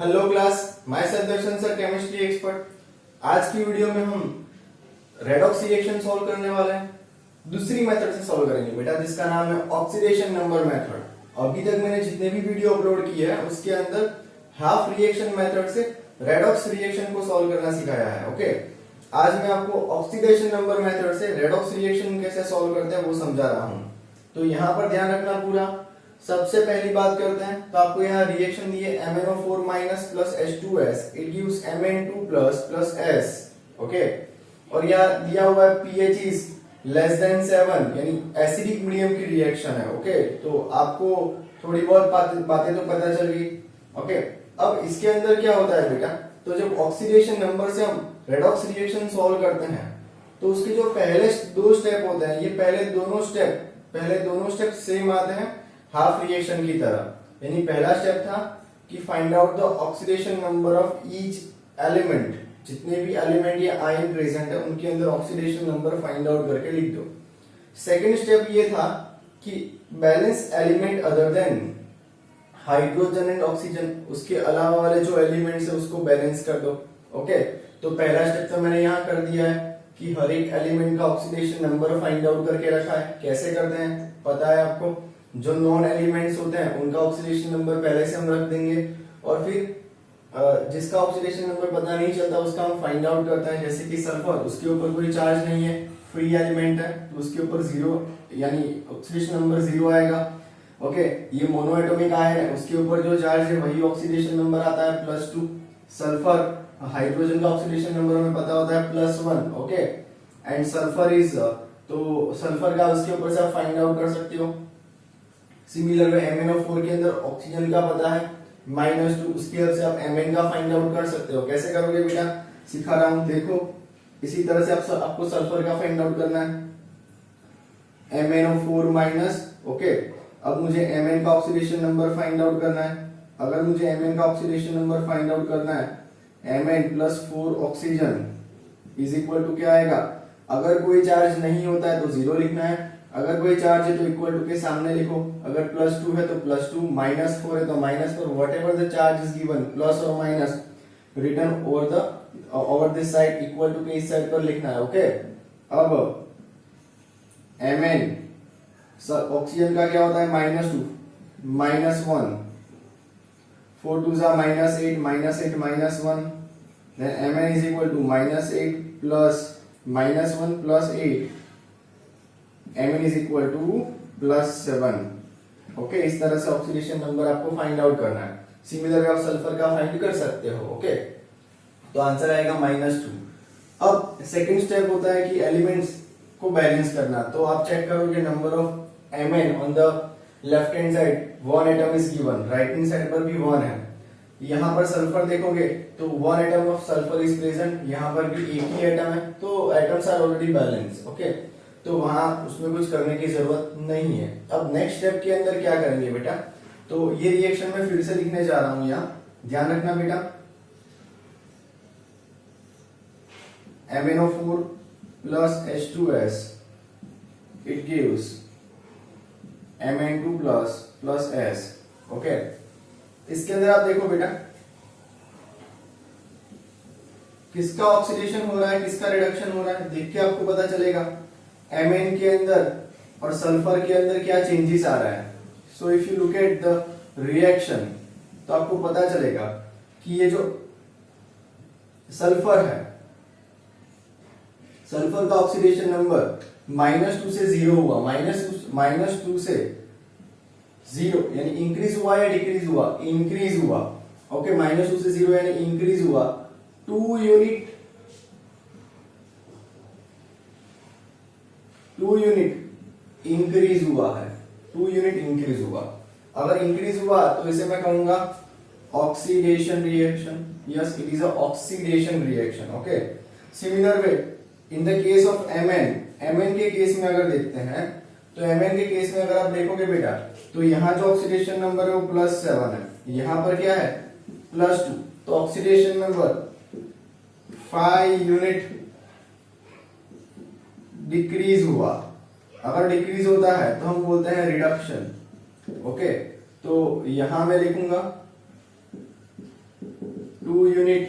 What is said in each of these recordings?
Hello class, मैं सदर्शन sir, chemistry expert. आज की वीडियो में हम रेडॉक्स रिएक्शन सॉल्व करने वाले हैं। दूसरी मेथड से सॉल्व करेंगे बेटा, जिसका नाम है ऑक्सीडेशन नंबर मेथड। अभी तक मैंने जितने भी वीडियो अपलोड किए हैं उसके अंदर हाफ रिएक्शन मेथड से रेडॉक्स रिएक्शन को सॉल्व करना सिखाया है। ओके, आज मैं आपको ऑक्सीडेशन नंबर मेथड से रेडॉक्स रिएक्शन कैसे सॉल्व करते हैं वो समझा रहा हूं। तो यहाँ पर ध्यान रखना पूरा। सबसे पहली बात करते हैं, तो आपको यहाँ रिएक्शन दिए MnO4 minus plus H2S, it gives Mn2 plus plus S। Okay, और यहाँ दिया हुआ है pH इज लेस देन 7, यानी एसिडिक मीडियम की रिएक्शन है। ओके, तो आपको थोड़ी बहुत बातें तो पता चल गई। ओके, अब इसके अंदर क्या होता है बेटा, तो जब ऑक्सीडेशन नंबर से हम रेडॉक्स रिएक्शन सॉल्व करते हैं तो उसके जो पहले दो स्टेप होते हैं, ये पहले दोनों स्टेप सेम आते हैं हाफ रिएक्शन की तरह। यानी पहला स्टेप था कि find out the oxidation number of each element. जितने भी एलिमेंट या आयन प्रेजेंट है उनके अंदर ऑक्सीडेशन नंबर फाइंड आउट करके लिख दो। सेकंड स्टेप ये था कि balance element other than hydrogen and oxygen, उसके अलावा वाले जो एलिमेंट्स है उसको बैलेंस कर दो। ओके, तो पहला स्टेप तो मैंने यहाँ कर दिया है कि हर एक एलिमेंट का ऑक्सीडेशन नंबर फाइंड आउट करके रखा है। कैसे करते हैं पता है आपको, जो नॉन एलिमेंट्स होते हैं उनका ऑक्सीडेशन नंबर पहले से हम रख देंगे, और फिर जिसका ऑक्सीडेशन नंबर पता नहीं चलता उसका हम फाइंड आउट करते हैं। जैसे कि सल्फर, उसके ऊपर कोई चार्ज नहीं है, फ्री एलिमेंट है, तो उसके ऊपर 0 यानी ऑक्सीडेशन नंबर 0 आएगा। ओके, ये मोनोएटॉमिक आयन है, उसके ऊपर जो चार्ज है वही ऑक्सीडेशन नंबर आता है +2। सल्फर, हाइड्रोजन का ऑक्सीडेशन नंबर हमें पता होता है +1। ओके, एंड सल्फर इज, तो सल्फर का उसके ऊपर से आप फाइंड आउट कर सकते हो। सिमिलर वे MnO4 के अंदर ऑक्सीजन का पता है -2, उसकी हेल्प से आप Mn का फाइंड आउट कर सकते हो। कैसे करोगे बेटा, सिखा रहा हूं, देखो। इसी तरह से आपको सल्फर का फाइंड आउट करना है MnO4 माइनस। ओके, अब मुझे Mn का ऑक्सीडेशन नंबर फाइंड आउट करना है। अगर मुझे Mn का ऑक्सीडेशन नंबर फाइंड आउट करना है, Mn + 4 oxygen is equal to क्या आएगा। अगर कोई चार्ज नहीं होता है तो 0 लिखना है, अगर कोई चार्ज है तो इक्वल टू के सामने लिखो। अगर +2 है तो +2, -4 है तो -4, whatever the charge is given, plus और minus, return over this side equal to के इस साइड पर लिखना है। ओके, अब Mn ऑक्सीजन का क्या होता है -2, -1, 4 2 जा -8, -8 -1, then Mn is equal to -8 plus -1 plus 8, Mn is equal to +7। Okay, इस तरह से ऑक्सीडेशन नंबर आपको फाइंड आउट करना है। सिमिलर आप सल्फर का फाइंड कर सकते हो। ओके, तो आंसर आएगा -2। अब सेकंड स्टेप होता है कि एलिमेंट्स को बैलेंस करना। तो आप चेक करोगे number of Mn on the left hand side 1 atom is given, right hand side पर भी 1 है। यहाँ पर सल्फर देखोगे तो 1 atom of sulphur is present, यहाँ पर भी एक ही एटम है, तो atoms are already balance. Okay, तो वहां उसमें कुछ करने की जरूरत नहीं है। अब नेक्स्ट स्टेप के अंदर क्या करेंगे बेटा, तो ये रिएक्शन मैं फिर से लिखने जा रहा हूं, यहाँ ध्यान रखना बेटा। MnO4 plus H2S, it gives Mn2 plus S। Okay, इसके अंदर आप देखो बेटा किसका ऑक्सीडेशन हो रहा है, किसका रिडक्शन हो रहा है, देख के आपको पता चलेगा Mn के अंदर और सल्फर के अंदर क्या चेंजेस आ रहा है। So if you look at the reaction तो आपको पता चलेगा कि ये जो सल्फर है, सल्फर का ऑक्सीडेशन नंबर -2 से 0 हुआ, -2 से 0 यानी इंक्रीज हुआ या डिक्रीज हुआ, इंक्रीज हुआ। ओके, -2 से 0 यानी इंक्रीज हुआ 2 यूनिट इंक्रीज हुआ है, 2 यूनिट इंक्रीज हुआ। अगर इंक्रीज हुआ तो इसे मैं कहूंगा oxidation reaction. Yes, it is a oxidation reaction. Okay, similar way in the case of Mn के केस में अगर देखते हैं तो Mn के केस में अगर आप देखोगे बेटा तो यहाँ जो ऑक्सीडेशन नंबर है वो +7 है, यहाँ पर क्या है +2, तो ऑक्सीडेशन नंबर 5 यूनिट डिक्रीज हुआ। अगर डिक्रीज होता है तो हम बोलते हैं रिडक्शन। ओके, तो यहां मैं लिखूंगा 2 unit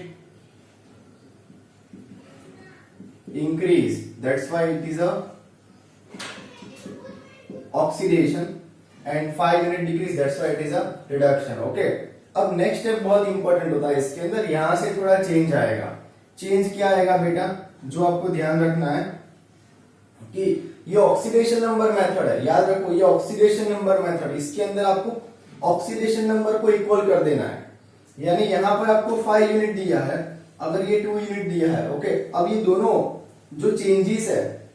increase, that's why it is a oxidation, and 5 unit decrease, that's why it is a reduction. Okay, अब नेक्स्ट स्टेप बहुत इंपॉर्टेंट होता है इसके अंदर, यहां से थोड़ा चेंज आएगा. चेंज क्या आएगा बेटा, जो आपको ध्यान रखना है कि ये ऑक्सीडेशन नंबर मेथड है, याद रखो ये ऑक्सीडेशन नंबर मेथड, इसके अंदर आपको ऑक्सीडेशन नंबर को इक्वल कर देना है. यानी यहां पर आपको 5 यूनिट दिया है, अगर ये 2 यूनिट दिया है. ओके, अब ये दोनों जो चेंजेस है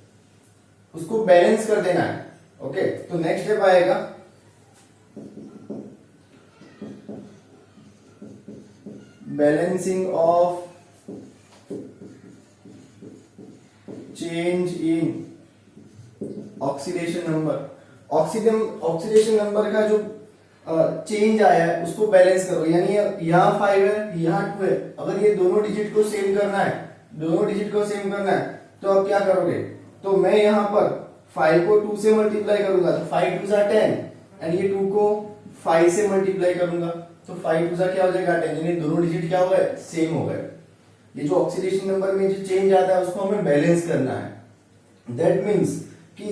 उसको बैलेंस कर देना है. ओके, तो नेक्स्ट स्टेप आएगा balancing of change in oxidation number. Oxidation number का जो चेंज आया है उसको बैलेंस करो. यानी यहाँ 5 है, यहाँ 2 है, अगर ये दोनों डिजिट को सेम करना है, दोनों डिजिट को सेम करना है, तो आप क्या करोगे, तो मैं यहाँ पर 5 को 2 से मल्टीप्लाई करूंगा, तो 5 2 10, एंड ये 2 को 5 से मल्टीप्लाई करूंगा, तो 5 2 क्या हो जाएगा 10. यानी दोनों डिजिट क्या हो गए, सेम हो गए. ये जो ऑक्सीडेशन नंबर में जो चेंज आता है उसको हमें बैलेंस करना है. दैट मीन्स कि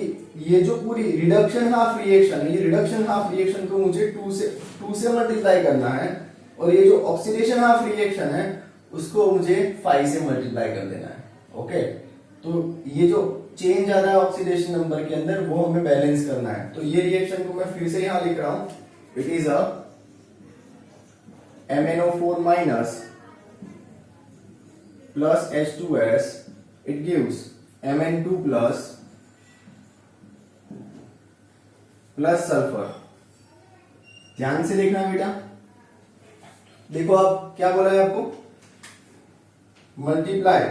ये जो पूरी रिडक्शन हाफ रिएक्शन है, ये रिडक्शन हाफ रिएक्शन को मुझे 2 से मल्टीप्लाई करना है, और ये जो ऑक्सीडेशन हाफ रिएक्शन है उसको मुझे 5 से मल्टीप्लाई कर देना है. ओके, तो ये जो चेंज आ रहा है ऑक्सीडेशन नंबर के अंदर वो हमें बैलेंस करना है. तो ये रिएक्शन को मैं फिर से यहां लिख रहा हूं, it is a MnO4 minus plus H2S, it gives Mn2 plus sulphur. ध्यान से देखना बेटा, देखो आप क्या बोला है आपको, मल्टीप्लाई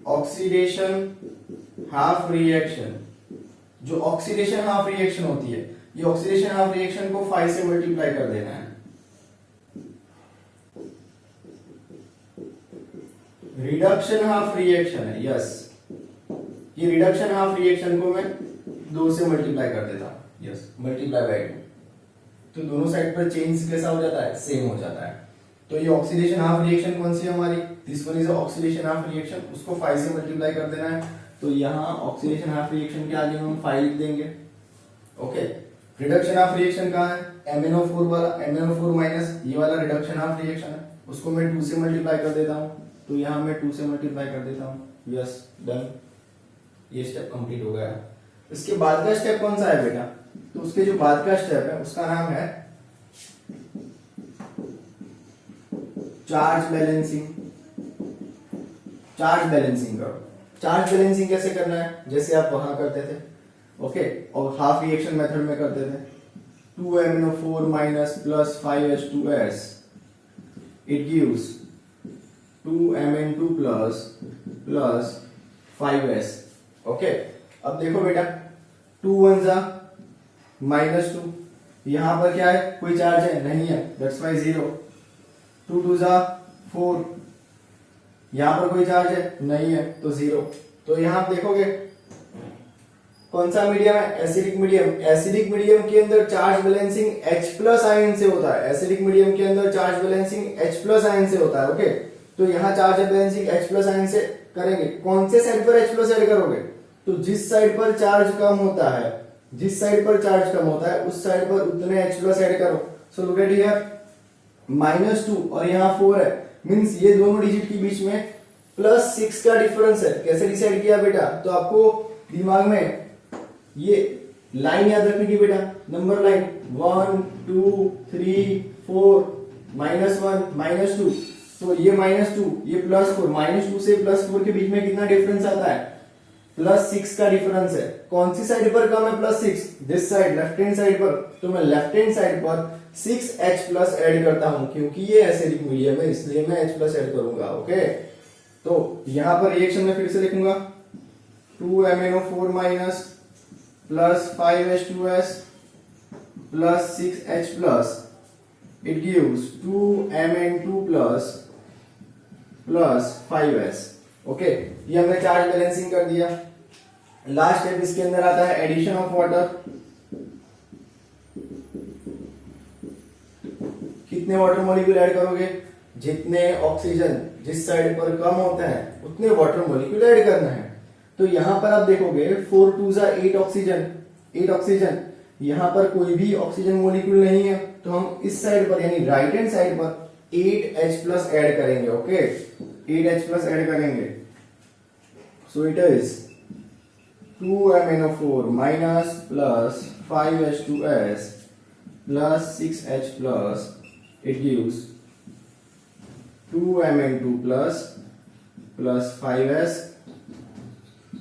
ऑक्सीडेशन हाफ रिएक्शन. जो ऑक्सीडेशन हाफ रिएक्शन होती है, ये ऑक्सीडेशन हाफ रिएक्शन को 5 से मल्टीप्लाई कर देना है. रिडक्शन हाफ रिएक्शन है, यस, ये रिडक्शन हाफ रिएक्शन को मैं 2 से मल्टीप्लाई कर देता हूं. यस, मल्टीप्लाई बाय 2, तो दोनों साइड पर चेंज कैसा हो जाता है, सेम हो जाता है. तो ये ऑक्सीडेशन हाफ रिएक्शन कौन सी है हमारी, this one is oxidation half reaction, उसको 5 से मल्टीप्लाई कर देना है. तो यहाँ ऑक्सीडेशन हाफ रिएक्शन के आगे हम 5 लिख देंगे. ओके, रिडक्शन हाफ रिएक्शन कहाँ है, MnO4 वाला, MnO4 माइनस ये वाला रिडक्शन हाफ रिएक्शन है, उसको मैं 2 से मल्टीप्लाई कर देता हूँ. तो यहाँ मैं 2 से मल्टीप्लाई कर देता हूँ. यस, डन, ये स्टेप कंप्लीट हो गया. इसके बाद का स्टेप कौन सा है बेटा, तो उसके जो बाद का स्टेप है उसका नाम है चार्ज बैलेंसिंग. चार्ज बैलेंसिंग करो. चार्ज बैलेंसिंग कैसे करना है, जैसे आप वहां करते थे. ओके, और हाफ रिएक्शन मेथड में करते थे. 2MnO4 minus plus 5H2S, it gives 2Mn2 plus 5S. Okay, अब देखो बेटा, 2 1 जा -2, यहां पर क्या है, कोई चार्ज है नहीं है, दैट्स वाई 0. 2 2 जा 4, यहां पर कोई चार्ज है नहीं है, तो 0. तो यहां आप देखोगे कौन सा मीडियम है, एसिडिक मीडियम. एसिडिक मीडियम के अंदर चार्ज बैलेंसिंग H+ आयन से होता है. एसिडिक मीडियम के अंदर चार्ज बैलेंसिंग H+ आयन से होता है. ओके, तो यहाँ चार्ज बैलेंसिंग H+ आयन से करेंगे. कौन से साइड पर H+ ऐड करोगे, तो जिस साइड पर चार्ज कम होता है, जिस साइड पर चार्ज कम होता है उस साइड पर उतने H+ ऐड करो. सो लुक एट हियर, -2 और यहाँ 4 है, मींस ये दोनों डिजिट के बीच में +6 का डिफरेंस है. कैसे डिसाइड किया बेटा, तो आपको दिमाग में ये लाइन याद रखनी की बेटा, नंबर लाइन 1 2 3 4 -1 -2. तो ये -2, ये +4, -2 से +4 के बीच में कितना डिफरेंस आता है, +6 का डिफरेंस है. कौन सी साइड पर कम है, +6, this side, left hand side पर. तो मैं लेफ्ट हैंड साइड पर 6H+ ऐड करता हूं, क्योंकि ये एसिडिक मीडियम है इसलिए मैं H+ ऐड करूंगा. ओके, तो यहां पर रिएक्शन में फिर से लिखूंगा 2MnO4 minus plus 5H2S plus 6H+, it gives 2Mn2 plus 5S. Okay, ये हमने चार्ज बैलेंसिंग कर दिया. लास्ट स्टेप इसके अंदर आता है एडिशन ऑफ वाटर। कितने वाटर मॉलिक्यूल ऐड करोगे? जितने ऑक्सीजन जिस साइड पर कम होता है उतने वाटर मॉलिक्यूल ऐड करना है। तो यहां पर आप देखोगे 4 2 8 ऑक्सीजन, 8 ऑक्सीजन, यहां पर कोई भी ऑक्सीजन मॉलिक्यूल नहीं है, तो हम इस साइड पर यानी राइट हैंड साइड पर 8H+ ऐड करेंगे। ओके, 8H+ ऐड करेंगे। So it is 2MnO4 minus plus 5H2S plus 6H+, it gives 2Mn2 plus 5S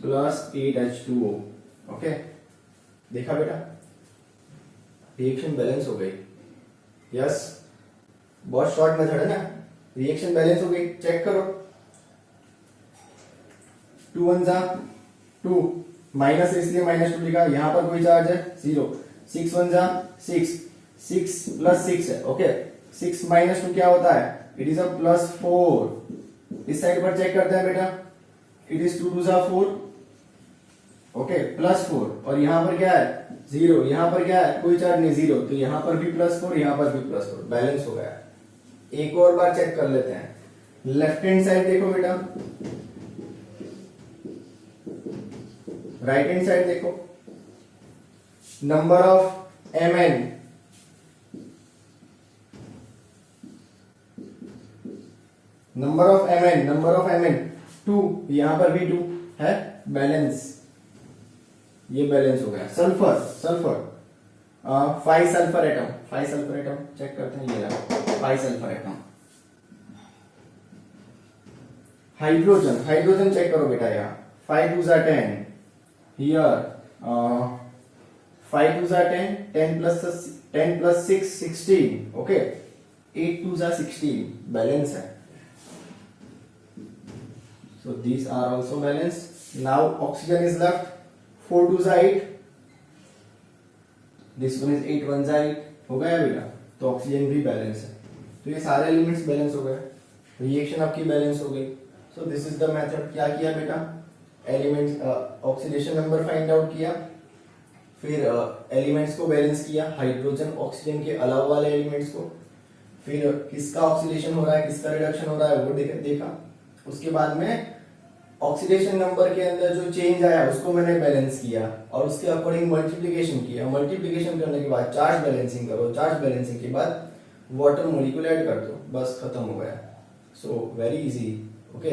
plus 8H2O। Okay, देखा बेटा, रिएक्शन बैलेंस हो गई। यस, बहुत शॉर्ट मेथड है ना, रिएक्शन बैलेंस हो गई। चेक करो, 2 1 जा 2, माइनस इसलिए -2 लिखा, यहां पर कोई चार्ज है 0, 6 1 जा 6, 6 + 6 है। ओके, 6 - 2 क्या होता है? It is a +4। इस साइड पर चेक करते हैं बेटा, इट इज 2 2 जा 4, ओके, +4, और यहां पर क्या है 0, यहां पर क्या है कोई चार्ज नहीं 0, तो यहां पर भी +4, यहां पर भी +4, बैलेंस हो गया। एक और बार चेक कर लेते हैं। लेफ्ट हैंड साइड देखो बेटा, राइट हैंड साइड देखो, number of Mn, number of Mn 2, यहां पर भी 2 है, बैलेंस, ये बैलेंस हो गया। सल्फर 5 सल्फर एटम, चेक करते हैं, ये रहा 5 सल्फर एटम। हाइड्रोजन चेक करो बेटा, यहाँ 5 2 जा 10, हियर 5 2 जा 10, 10 + 6 16, ओके, 8 2 जा 16, बैलेंस है। So these are also balanced. Now oxygen is left, 4 2 जा 8, this one is 8 1 जा 8, हो गया बेटा, तो ऑक्सीजन भी बैलेंस है। तो ये सारे एलिमेंट्स बैलेंस हो गए, रिएक्शन आपकी बैलेंस हो गई। So this is the method. क्या किया बेटा, elements oxidation number find out किया, फिर एलिमेंट्स को बैलेंस किया, हाइड्रोजन ऑक्सीजन के अलावा वाले एलिमेंट्स को, फिर किसका ऑक्सीडेशन हो रहा है किसका रिडक्शन हो रहा है वो देखा। उसके बाद में ऑक्सीडेशन नंबर के अंदर जो चेंज आया उसको मैंने बैलेंस किया, और उसके अकॉर्डिंग मल्टीप्लिकेशन किया। मल्टीप्लिकेशन करने के बाद चार्ज बैलेंसिंग करो, चार्ज बैलेंसिंग के बाद वाटर मॉलिक्यूल ऐड कर दो, बस खत्म हो गया। So very easy. ओके,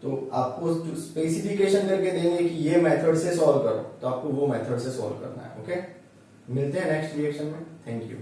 तो आपको जो स्पेसिफिकेशन करके देंगे कि ये मेथड से सॉल्व करो, तो आपको वो मेथड से सॉल्व करना है। ओके, मिलते हैं नेक्स्ट रिएक्शन में। Thank you.